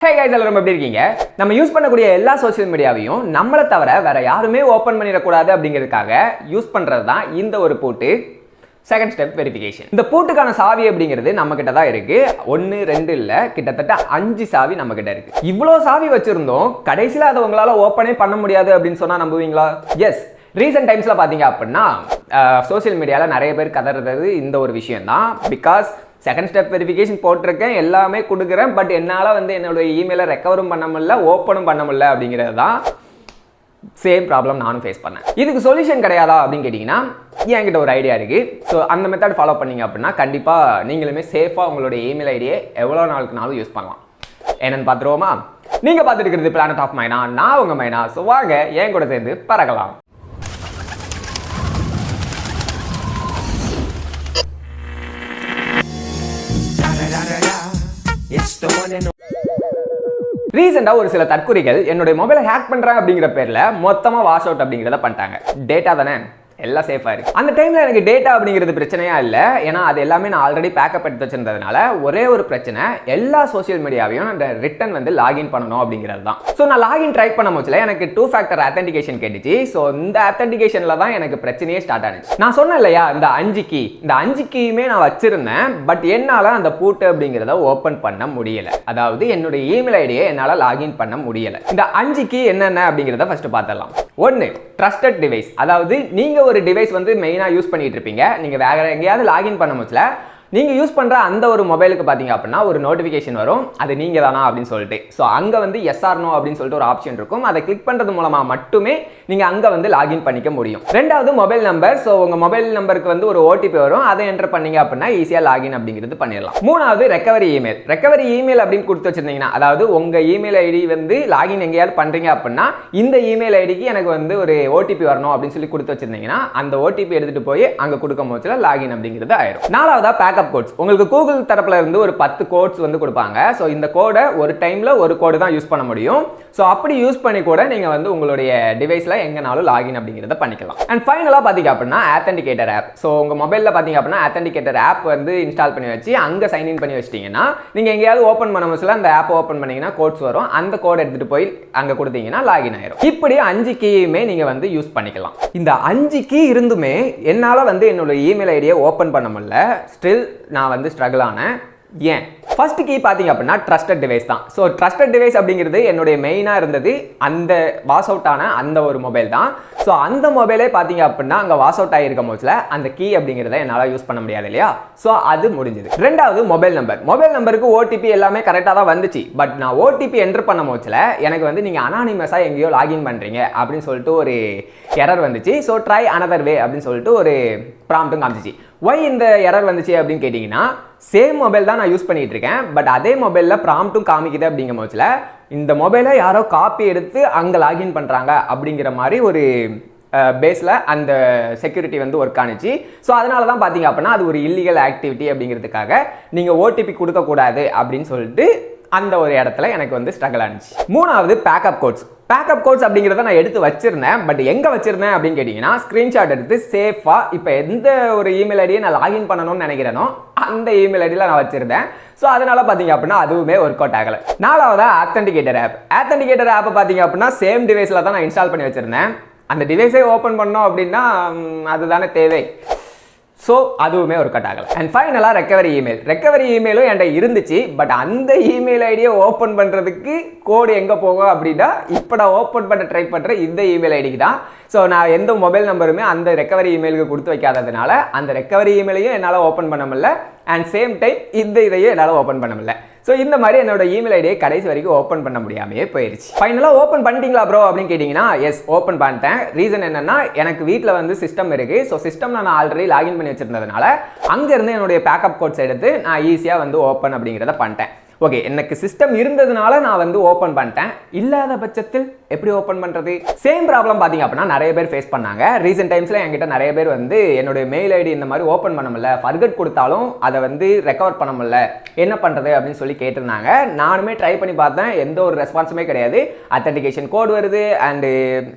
Hey guys, எல்லாரும் எப்படி இருக்கீங்க? நம்ம யூஸ் பண்ணக்கூடிய எல்லா சோஷியல் மீடியாவையும் நம்மள தவிர வேற யாருமே ஓபன் பண்ணிர கூடாது அப்படிங்கிறதுக்காக யூஸ் பண்றது தான் இந்த ஒரு பூட்டு செகண்ட் ஸ்டெப் வெரிஃபிகேஷன். இந்த பூட்டுக்கான சாவி அப்படிங்கிறது நம்ம கிட்ட தான் இருக்கு. 1 2 இல்ல, கிட்டத்தட்ட 5 சாவி நம்ம கிட்ட இருக்கு. இவ்ளோ சாவி வச்சிருந்தோம், கடைசில அதை உங்களால ஓபனே பண்ண முடியாது அப்படின்னு சொன்னா நம்புவீங்களா? எஸ், ரீசெண்ட் டைம்ஸ்ல பாத்தீங்க அப்படின்னா சோஷியல் மீடியால நிறைய பேர் கதறது இந்த ஒரு விஷயம் தான். பிகாஸ் செகண்ட் ஸ்டெப் வெரிஃபிகேஷன் போட்டிருக்கேன், எல்லாமே கொடுக்குறேன், பட் என்னால் வந்து என்னோட இமெயிலை ரெக்கவரும் பண்ண முடியல, ஓப்பனும் பண்ண முடியல அப்படிங்கிறது தான் சேம் ப்ராப்ளம் நானும் ஃபேஸ் பண்ணேன். இதுக்கு சொல்யூஷன் கிடையாதா அப்படின்னு கேட்டிங்கன்னா என்கிட்ட ஒரு ஐடியா இருக்குது. ஸோ அந்த மெத்தட் ஃபாலோ பண்ணிங்க அப்படின்னா கண்டிப்பாக நீங்களுமே சேஃபாக உங்களுடைய இமெயில் ஐடியை எவ்வளோ நாளுக்குனாலும் யூஸ் பண்ணலாம். என்னென்னு பார்த்துருவோமா? நீங்கள் பார்த்துட்டு இருக்கிறது பிளானட் ஆஃப் மைனா, நான் உங்கள் மைனா. ஸோ வாங்க என் கூட சேர்ந்து பறக்கலாம். ரீசெண்டா ஒரு சில தற்குறிகள் என்னுடைய மொபைலை ஹேக் பண்றாங்க அப்படிங்கிற பேர்ல மொத்தமா வாஷ் அவுட் அப்படிங்கிறத பண்ணிட்டாங்க. டேட்டா தானே, எல்லாம் சேஃபா இருக்கு. அந்த டைம்ல எனக்கு டேட்டா அப்படிங்கிறது பிரச்சனையா இல்ல, ஏன்னா அது எல்லாமே நான் ஆல்ரெடி பேக்கப் எடுத்து வச்சிருந்ததுனால ஒரே ஒரு பிரச்சனை, எல்லா சோஷியல் மீடியாவையும் அந்த ரிட்டர்ன் வந்து லாகின் பண்ணணும் அப்படிங்கிறது தான். ஸோ நான் லாகின் ட்ரை பண்ண முடியல, எனக்கு 2 ஃபேக்டர் ஆத்தென்டிகேஷன் கேட்டுச்சு. ஸோ இந்த ஆத்தென்டிகேஷன்ல தான் எனக்கு பிரச்சனையே ஸ்டார்ட் ஆனிச்சு. நான் சொன்னேன் இல்லையா, இந்த 5 கீ, இந்த 5 கீயுமே நான் வச்சிருந்தேன், பட் என்னால அந்த பூட்டு அப்படிங்கிறத ஓப்பன் பண்ண முடியல. அதாவது என்னுடைய இமெயில் ஐடியை என்னால லாகின் பண்ண முடியல. இந்த 5 கீ என்னென்ன அப்படிங்கிறத ஃபர்ஸ்ட் பார்த்துடலாம். 1, ட்ரஸ்டட் டிவைஸ். அதாவது நீங்க ஒரு டிவைஸ் வந்து மெயினா யூஸ் பண்ணிட்டு இருப்பீங்க, நீங்க வேற எங்கேயாவது லாகின் பண்ண முடியல, நீங்க யூஸ் பண்ற அந்த ஒரு மொபைலுக்கு பாத்தீங்க அப்படின்னா ஒரு நோட்டிபிகேஷன் வரும், அது நீங்க தானா அப்படின்னு சொல்லிட்டு. ஸோ அங்க வந்து எஸ் ஆர் நோ அப்படின்னு சொல்லிட்டு ஒரு ஆப்ஷன் இருக்கும், அதை கிளிக் பண்றது மூலமா மட்டுமே நீங்க அங்க வந்து லாகின் பண்ணிக்க முடியும். ரெண்டாவது மொபைல் நம்பர். ஸோ உங்க மொபைல் நம்பருக்கு வந்து ஒரு ஓடிபி வரும், அதை என்டர் பண்ணீங்க அப்படின்னா ஈஸியா லாகின் அப்படிங்கிறது பண்ணிடலாம். மூணாவது ரெக்கவரி இமெயில். ரெக்கவரி இமெயில் அப்படின்னு கொடுத்து வச்சிருந்தீங்கன்னா, அதாவது உங்க இமெயில் ஐடி வந்து லாகின் எங்கேயாவது பண்றீங்க அப்படின்னா இந்த இமெயில் ஐடிக்கு எனக்கு வந்து ஒரு ஓடிபி வரணும் அப்படின்னு சொல்லி கொடுத்து வச்சிருந்தீங்கன்னா அந்த ஓடிபி எடுத்துட்டு போய் அங்க கொடுக்கும் போது லாகின் அப்படிங்கிறது ஆயிரும். நாலாவதா பேக்கப் கோட்ஸ். உங்களுக்கு கூகுள் தரப்புல இருந்து ஒரு 10 கோட்ஸ் வந்து கொடுப்பாங்க. சோ இந்த கோடை ஒரு டைம்ல ஒரு கோடு தான் யூஸ் பண்ண முடியும். சோ அப்படி யூஸ் பண்ணி கூட நீங்க வந்து உங்களுடைய டிவைஸ்ல எங்கனாலும் லாகின் அப்படிங்கறத பண்ணிக்கலாம். அண்ட் ஃபைனலா பாத்தீங்க அப்படின்னா ஆத்தென்டிகேட்டர் ஆப். சோ உங்க மொபைல்ல பாத்தீங்க அப்படின்னா ஆத்தென்டிகேட்டர் ஆப் வந்து இன்ஸ்டால் பண்ணி வச்சு அங்க சைன் இன் பண்ணி வச்சிட்டீங்கன்னா நீங்க எங்கயாவது ஓபன் பண்ண முடியல, அந்த ஆப் ஓபன் பண்ணீங்கன்னா கோட்ஸ் வரும், அந்த கோட் எடுத்துட்டு போய் அங்க கொடுத்தீங்கன்னா லாகின் ஆயிரும். இப்படி 5 கீயுமே நீங்க வந்து யூஸ் பண்ணிக்கலாம். இந்த 5 கீ இருந்துமே என்னால வந்து என்னோட இமெயில் ஐடியை ஓபன் பண்ண முடியல. ஸ்டில் நான் வந்து ஸ்ட்ரகிள் ஆனேன். ஏன்? ஃபர்ஸ்ட் கீ பாத்தீங்க அப்படின்னா ட்ரஸ்டட் டிவைஸ் தான். ஸோ ட்ரஸ்டட் டிவைஸ் அப்படிங்கிறது என்னுடைய மெயினா இருந்தது அந்த வாஷ் அவுட் ஆன அந்த ஒரு மொபைல் தான். ஸோ அந்த மொபைலே பாத்தீங்க அப்படின்னா அங்க வாஷ் அவுட் ஆகிருக்கும் போதுல அந்த கீ அப்படிங்கிறத என்னால் யூஸ் பண்ண முடியாது இல்லையா? ஸோ அது முடிஞ்சது. ரெண்டாவது மொபைல் நம்பர். மொபைல் நம்பருக்கு ஓடிபி எல்லாமே கரெக்டாக தான் வந்துச்சு, பட் நான் ஓடிபி என்டர் பண்ண போதுல எனக்கு வந்து நீங்க அனானிமஸா எங்கேயோ லாகின் பண்றீங்க அப்படின்னு சொல்லிட்டு ஒரு எரர் வந்துச்சு. ஸோ ட்ரை அனதர் வே அப்படின்னு சொல்லிட்டு ஒரு ப்ராம்ப்ட்டும் காமிச்சிச்சு. ஒய் இந்த எரர் வந்துச்சு அப்படின்னு கேட்டிங்கன்னா, சேம் மொபைல் தான் நான் யூஸ் பண்ணிட்டு இருக்கேன், பட் அதே மொபைலில் ப்ராம்ப்ட்டும் காமிக்குது அப்படிங்கும் போதுல இந்த மொபைலை யாரோ காப்பி எடுத்து அங்கே லாகின் பண்ணுறாங்க அப்படிங்கிற மாதிரி ஒரு பேஸில் அந்த செக்யூரிட்டி வந்து ஒர்க் ஆனிச்சு. ஸோ அதனால தான் பார்த்தீங்க அப்படின்னா அது ஒரு இல்லீகல் ஆக்டிவிட்டி அப்படிங்கிறதுக்காக நீங்கள் ஓடிபி கொடுக்கக்கூடாது அப்படின்னு சொல்லிட்டு அந்த ஒரு இடத்துல எனக்கு வந்து ஸ்ட்ரகிள் ஆனிச்சு. மூணாவது பேக்கப் கோட்ஸ். பேக்கப் கோட்ஸ் அப்படிங்கிறத நான் எடுத்து வச்சிருந்தேன், பட் எங்க வச்சிருந்தேன் அப்படின்னு கேட்டீங்கன்னா ஸ்கிரீன்ஷாட் எடுத்து சேஃபா இப்போ எந்த ஒரு இமெயில் ஐடியை நான் லாகின் பண்ணணும்னு நினைக்கிறேனோ அந்த இமெயில் ஐடியில் நான் வச்சிருந்தேன். ஸோ அதனால பார்த்தீங்க அப்படின்னா அதுவுமே ஒர்க் அவுட் ஆகலை. நாலாவதா ஆத்தென்டிகேட்டர் ஆப். ஆத்தென்டிகேட்டர் ஆப்பை பார்த்தீங்க அப்படின்னா சேம் டிவைஸில் தான் நான் இன்ஸ்டால் பண்ணி வச்சிருந்தேன். அந்த டிவைஸை ஓப்பன் பண்ணோம் அப்படின்னா அதுதானே தேவை. ஸோ அதுவுமே ஒர்க் அவுட் ஆகலை. அண்ட் ஃபைனலாக ரெக்கவரி இமெயில். ரெக்கவரி இமெயிலும் என்கிட்ட இருந்துச்சு, பட் அந்த இமெயில் ஐடியை ஓப்பன் பண்ணுறதுக்கு கோடு எங்கே போகும் அப்படின்னா இப்போ நான் ஓப்பன் பண்ண ட்ரை பண்ணுறேன் இந்த இமெயில் ஐடிக்கு தான். ஸோ நான் எந்த மொபைல் நம்பருமே அந்த ரெக்கவரி இமெயிலுக்கு கொடுத்து வைக்காததுனால அந்த ரெக்கவரி இமெயிலையும் என்னால் ஓப்பன் பண்ண முடியல, அண்ட் சேம் டைம் இதையும் என்னால் ஓப்பன் பண்ண முடியல. ஸோ இந்த மாதிரி என்னோட இமெயில் ஐடியை கடைசி வரைக்கும் ஓப்பன் பண்ண முடியாமையே போயிடுச்சு. ஃபைனலாக ஓப்பன் பண்ணிட்டீங்களா ப்ரோ அப்படின்னு கேட்டிங்கன்னா, எஸ் ஓப்பன் பண்ணிட்டேன். ரீசன் என்னன்னா எனக்கு வீட்டில் வந்து சிஸ்டம் இருக்குது. ஸோ சிஸ்டம் நான் ஆல்ரெடி லாகின் பண்ணி வச்சிருந்ததுனால அங்கேருந்து என்னுடைய பேக்கப் கோட்ஸ் எடுத்து நான் ஈஸியாக வந்து ஓப்பன் அப்படிங்கிறத பண்ணிட்டேன். ஓகே, எனக்கு சிஸ்டம் இருந்ததுனால நான் வந்து ஓப்பன் பண்ணிட்டேன், இல்லாத பட்சத்தில் எப்படி ஓப்பன் பண்ணுறது? சேம் ப்ராப்ளம் பார்த்தீங்க அப்படின்னா நிறைய பேர் ஃபேஸ் பண்ணாங்க. ரீசெண்ட் டைம்ஸில் என்கிட்ட நிறைய பேர் வந்து என்னுடைய மெயில் ஐடி இந்த மாதிரி ஓப்பன் பண்ண முடியல, ஃபர்கட் கொடுத்தாலும் அதை வந்து ரெக்கவர் பண்ண முடியல, என்ன பண்ணுறது அப்படின்னு சொல்லி கேட்டிருந்தாங்க. நானுமே ட்ரை பண்ணி பார்த்தேன், எந்த ஒரு ரெஸ்பான்ஸுமே கிடையாது. அத்தென்டிகேஷன் கோட் வருது அண்டு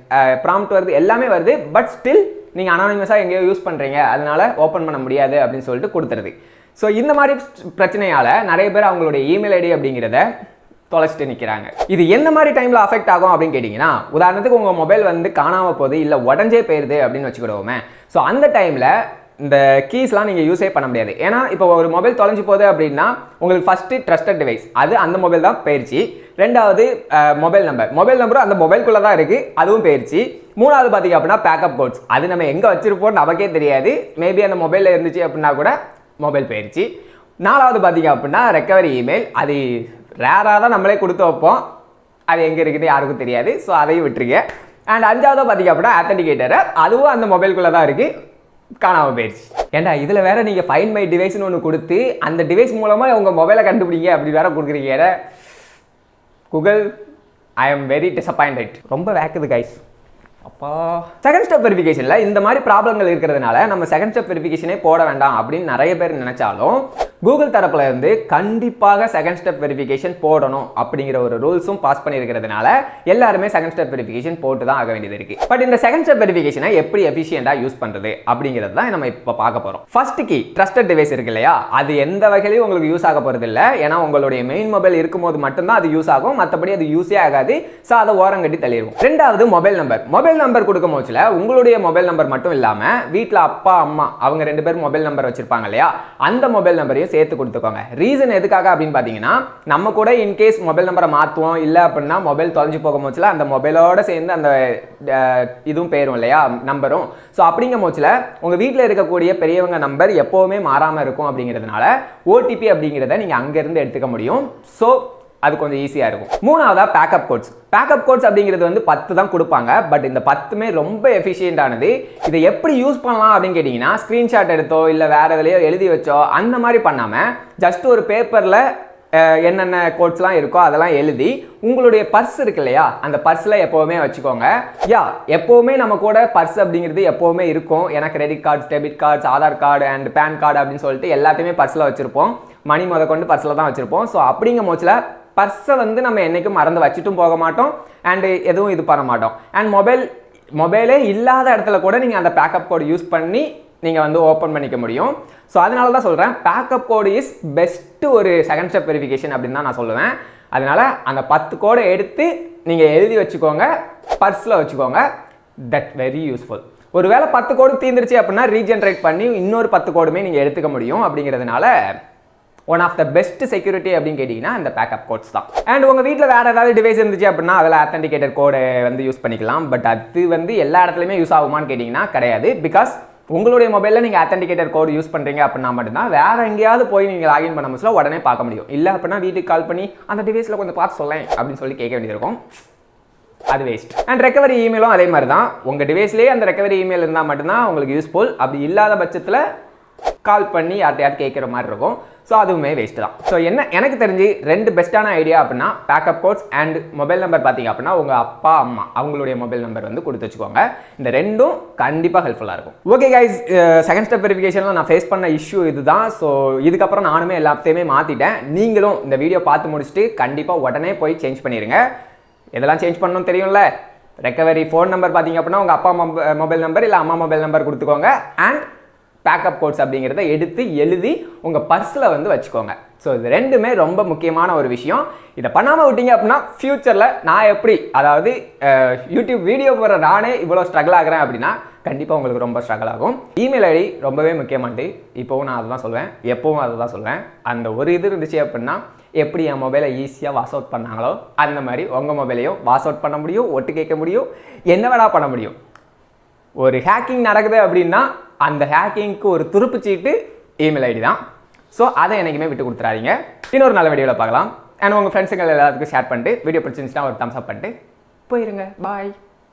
ப்ராம்ப்ட் வருது, எல்லாமே வருது, பட் ஸ்டில் நீங்கள் அனானிமஸாக எங்கேயோ யூஸ் பண்ணுறீங்க, அதனால ஓப்பன் பண்ண முடியாது அப்படின்னு சொல்லிட்டு கொடுத்துருது. ஸோ இந்த மாதிரி பிரச்சனையால் நிறைய பேர் அவங்களுடைய இமெயில் ஐடி அப்படிங்கிறத தொலைச்சிட்டு நிற்கிறாங்க. இது எந்த மாதிரி டைமில் அஃபெக்ட் ஆகும் அப்படின்னு கேட்டிங்கன்னா, உதாரணத்துக்கு உங்கள் மொபைல் வந்து காணாமல் போகுது இல்லை உடஞ்சே போயிடுது அப்படின்னு வச்சுக்கிடுவோமே. ஸோ அந்த டைமில் இந்த கீஸ்லாம் நீங்கள் யூஸே பண்ண முடியாது. ஏன்னா இப்போ ஒரு மொபைல் தொலைஞ்சு போகுது அப்படின்னா உங்களுக்கு ஃபஸ்ட்டு ட்ரஸ்டட் டிவைஸ் அது அந்த மொபைல் தான் போயிடுச்சு. ரெண்டாவது மொபைல் நம்பரும் அந்த மொபைல்குள்ளே தான் இருக்குது, அதுவும் போயிடுச்சு. மூணாவது பார்த்தீங்க அப்படின்னா பேக்கப் கோட்ஸ், அது நம்ம எங்கே வச்சுருப்போம் நமக்கே தெரியாது. மேபி அந்த மொபைலில் இருந்துச்சு அப்படின்னா கூட மொபைல் போயிடுச்சு. நாலாவது பார்த்தீங்க அப்படின்னா ரெக்கவரி இமெயில், அது ரேராக தான் நம்மளே கொடுத்து வைப்போம், அது எங்கே இருக்குன்னு யாருக்கும் தெரியாது. ஸோ அதையும் விட்டுருங்க. அண்ட் அஞ்சாவது பார்த்தீங்க அப்படின்னா ஆத்தென்டிகேட்டர், அதுவும் அந்த மொபைல்குள்ளே தான் இருக்குது, காணாமல் போயிடுச்சு. ஏண்டா இதில் வேறு நீங்கள் ஃபைண்ட் மை டிவைஸ்னு ஒன்று கொடுத்து அந்த டிவைஸ் மூலமாக உங்கள் மொபைலை கண்டுபிடிங்க அப்படி வேறு கொடுக்குறீங்க. Google, I am very disappointed. ரொம்ப வேக்குது கைஸ். அப்பா செகண்ட் ஸ்டெப் வெரிஃபிகேஷனில் இந்த மாதிரி ப்ராப்ளங்கள் இருக்கிறதுனால நம்ம செகண்ட் ஸ்டெப் வெரிஃபிகேஷனே போட வேண்டாம் அப்படின்னு நிறைய பேர் நினச்சாலும் கூகுள் தரப்பில் இருந்து கண்டிப்பாக செகண்ட் ஸ்டெப் வெரிஃபிகேஷன் போடணும் அப்படிங்கிற ஒரு ரூல்ஸும் பாஸ் பண்ணியிருக்கிறதுனால எல்லாருமே செகண்ட் ஸ்டெப் வெரிஃபிகேஷன் போட்டு தான் ஆக வேண்டியது இருக்குது. பட் இந்த செகண்ட் ஸ்டெப் வெரிஃபிகேஷனை எப்படி எஃபிஷியண்டாக யூஸ் பண்ணுறது அப்படிங்கிறது தான் நம்ம இப்போ பார்க்க போகிறோம். ஃபர்ஸ்ட் கீ ட்ரஸ்டட் டிவைஸ் இருக்கு இல்லையா, அது எந்த வகையிலையும் உங்களுக்கு யூஸ் ஆக போகிறது இல்லை. ஏன்னா உங்களுடைய மெயின் மொபைல் இருக்கும்போது மட்டும்தான் அது யூஸ் ஆகும், மற்றபடி அது யூஸே ஆகாது. ஸோ அதை ஓரம் கட்டி தள்ளிடுவோம். ரெண்டாவது மொபைல் நம்பர் கொடுக்கும் போதுல உங்களுடைய மொபைல் நம்பர் மட்டும் இல்லாமல் வீட்டில் அப்பா அம்மா அவங்க 2 பேரும் மொபைல் நம்பர் வச்சிருப்பாங்க இல்லையா, அந்த மொபைல் நம்பரையும் சேர்த்து கொடுத்துக்கோங்க. ரீசன் எதுக்காக அப்படின்னு பார்த்தீங்கன்னா, நம்ம கூட இன்கேஸ் மொபைல் நம்பரை மாற்றுவோம் இல்லை அப்படின்னா மொபைல் தொலைஞ்சு போகும் போதுல அந்த மொபைலோட சேர்ந்து அந்த இதுவும் போயிடும் இல்லையா நம்பரும். ஸோ அப்படிங்கும் போதுல உங்கள் வீட்டில் இருக்கக்கூடிய பெரியவங்க நம்பர் எப்போவுமே மாறாமல் இருக்கும் அப்படிங்கிறதுனால ஓடிபி அப்படிங்கிறத நீங்கள் அங்கேருந்து எடுத்துக்க முடியும். ஸோ அது கொஞ்சம் ஈஸியாக இருக்கும். மூணாவதா பேக்கப் கோட்ஸ் அப்படிங்கிறது வந்து 10 தான் கொடுப்பாங்க. பட் இந்த 10மே ரொம்ப எஃபிஷியன்டானது. இதை எப்படி யூஸ் பண்ணலாம் அப்படின்னு கேட்டிங்கன்னா, ஸ்க்ரீன்ஷாட் எடுத்தோ இல்லை வேறு எதுலையோ எழுதி வச்சோ அந்த மாதிரி பண்ணாமல் ஜஸ்ட் ஒரு பேப்பரில் என்னென்ன கோட்ஸ்லாம் இருக்கோ அதெல்லாம் எழுதி உங்களுடைய பர்ஸ் இருக்கு இல்லையா, அந்த பர்ஸில் எப்போவுமே வச்சுக்கோங்க. எப்போவுமே நம்ம கூட பர்ஸ் அப்படிங்கிறது எப்போவுமே இருக்கும். ஏன்னா credit cards, debit cards, Aadhaar card and PAN card அப்படின்னு சொல்லிட்டு எல்லாத்தையுமே பர்ஸில் வச்சுருப்போம். மணி முத கொண்டு பர்ஸில் தான் வச்சுருப்போம். ஸோ அப்படிங்கும் போதுல பர்ஸை வந்து நம்ம என்றைக்கும் மறந்து வச்சுட்டும் போக மாட்டோம் அண்டு எதுவும் இது பண்ண மாட்டோம். அண்ட் மொபைலே இல்லாத இடத்துல கூட நீங்கள் அந்த பேக்கப் கோடு யூஸ் பண்ணி நீங்கள் வந்து ஓப்பன் பண்ணிக்க முடியும். ஸோ அதனால தான் சொல்கிறேன், பேக்கப் கோடு இஸ் பெஸ்ட்டு ஒரு செகண்ட் ஸ்டெப் வெரிஃபிகேஷன் அப்படின்னு தான் நான் சொல்லுவேன். அதனால் அந்த 10 கோடை எடுத்து நீங்கள் எழுதி வச்சுக்கோங்க, பர்ஸில் வச்சுக்கோங்க. That very useful. ஒரு வேளை 10 கோடு தீர்ந்துருச்சு அப்படின்னா ரீஜென்ரேட் பண்ணி இன்னொரு 10 கோடுமே நீங்கள் எடுத்துக்க முடியும். அப்படிங்கிறதுனால one of the best security அப்படின்னு கேட்டிங்கன்னா இந்த பேக்கப் கோட்ஸ் தான். அண்ட் உங்கள் வீட்டில் வேறு ஏதாவது டிவைஸ் இருந்துச்சு அப்படின்னா அதில் ஆத்தென்டிகேட்டர் கோடை வந்து யூஸ் பண்ணிக்கலாம். பட் அது வந்து எல்லா இடத்துலையுமே யூஸ் ஆகுமான்னு கேட்டிங்கன்னா கிடையாது. பிகாஸ் உங்களுடைய மொபைலில் நீங்கள் ஆத்தென்டிகேட்டர் கோடு யூஸ் பண்ணுறீங்க அப்படின்னா மட்டும்தான் வேறு எங்கேயாவது போய் நீங்கள் லாகின் பண்ண முடியல உடனே பார்க்க முடியும். இல்லை அப்படின்னா வீட்டுக்கு கால் பண்ணி அந்த டிவைஸில் கொஞ்சம் பார்த்து சொல்லேன் அப்படின்னு சொல்லி கேட்க வேண்டியிருக்கும். அது வேஸ்ட். அண்ட் ரெக்கவரி இமெயிலும் அதே மாதிரி தான். உங்கள் டிவைஸ்லேயே அந்த ரெக்கவரி இமெயில் இருந்தால் மட்டும்தான் உங்களுக்கு யூஸ்ஃபுல். அப்படி இல்லாத பட்சத்தில் கால் பண்ணி யார்ட்டையாவது கேட்குற மாதிரி இருக்கும். ஸோ அதுவுமே வேஸ்ட் தான். ஸோ எனக்கு தெரிஞ்சு 2 பெஸ்ட்டான ஐடியா அப்படின்னா backup codes and mobile number பார்த்தீங்க அப்படின்னா உங்கள் அப்பா அம்மா அவங்களுடைய மொபைல் நம்பர் வந்து கொடுத்து வச்சுக்கோங்க. இந்த 2ம் கண்டிப்பாக ஹெல்ப்ஃபுல்லாக இருக்கும். ஓகே கைஸ், செகண்ட் ஸ்டெப் வெரிஃபிகேஷனில் நான் ஃபேஸ் பண்ண இஷ்யூ இதுதான். ஸோ இதுக்கப்புறம் நானுமே எல்லாத்தையுமே மாற்றிட்டேன். நீங்களும் இந்த வீடியோ பார்த்து முடிச்சுட்டு கண்டிப்பாக உடனே போய் சேஞ்ச் பண்ணிடுங்க. எதெல்லாம் சேஞ்ச் பண்ணணும்னு தெரியும்ல. ரெக்கவரி ஃபோன் நம்பர் பார்த்தீங்க அப்படின்னா உங்கள் அப்பா மொபைல் நம்பர் இல்லை அம்மா மொபைல் நம்பர் கொடுத்துக்கோங்க. அண்ட் பேக்கப் கோட்ஸ் அப்படிங்கிறத எடுத்து எழுதி உங்கள் பர்ஸில் வந்து வச்சுக்கோங்க. ஸோ இது 2மே ரொம்ப முக்கியமான ஒரு விஷயம். இதை பண்ணாமல் விட்டீங்க அப்படின்னா ஃப்யூச்சரில் நான் எப்படி, அதாவது யூடியூப் வீடியோ போகிற நானே இவ்வளோ ஸ்ட்ரகிள் ஆகிறேன் அப்படின்னா கண்டிப்பாக உங்களுக்கு ரொம்ப ஸ்ட்ரகிள் ஆகும். இமெயில் ஐடி ரொம்பவே முக்கியமானது. இப்போவும் நான் அதை தான் சொல்வேன், எப்போவும் அதை தான் சொல்வேன். அந்த ஒரு இது இருந்துச்சு அப்படின்னா எப்படி என் மொபைலை ஈஸியாக வாஷ் அவுட் பண்ணாங்களோ அந்த மாதிரி உங்கள் மொபைலையும் வாஷ் அவுட் பண்ண முடியும், ஒட்டு கேட்க முடியும், என்ன வேணா பண்ண முடியும். ஒரு ஹேக்கிங் நடக்குது அப்படின்னா அந்த ஹேக்கிங்க்கு ஒரு துருப்புச்சீட்டு இமெயில் ஐடி தான். ஸோ அதை என்றைக்குமே விட்டு கொடுத்துறாதீங்க. இன்னொரு நல்ல வீடியோவில் பார்க்கலாம். அண்ட் உங்கள் ஃப்ரெண்ட்ஸுங்கள் எல்லாத்துக்கும் ஷேர் பண்ணிட்டு வீடியோ பிடிச்சிருந்துச்சுன்னா ஒரு தம்ஸ் அப் பண்ணிட்டு போயிருங்க. பாய்.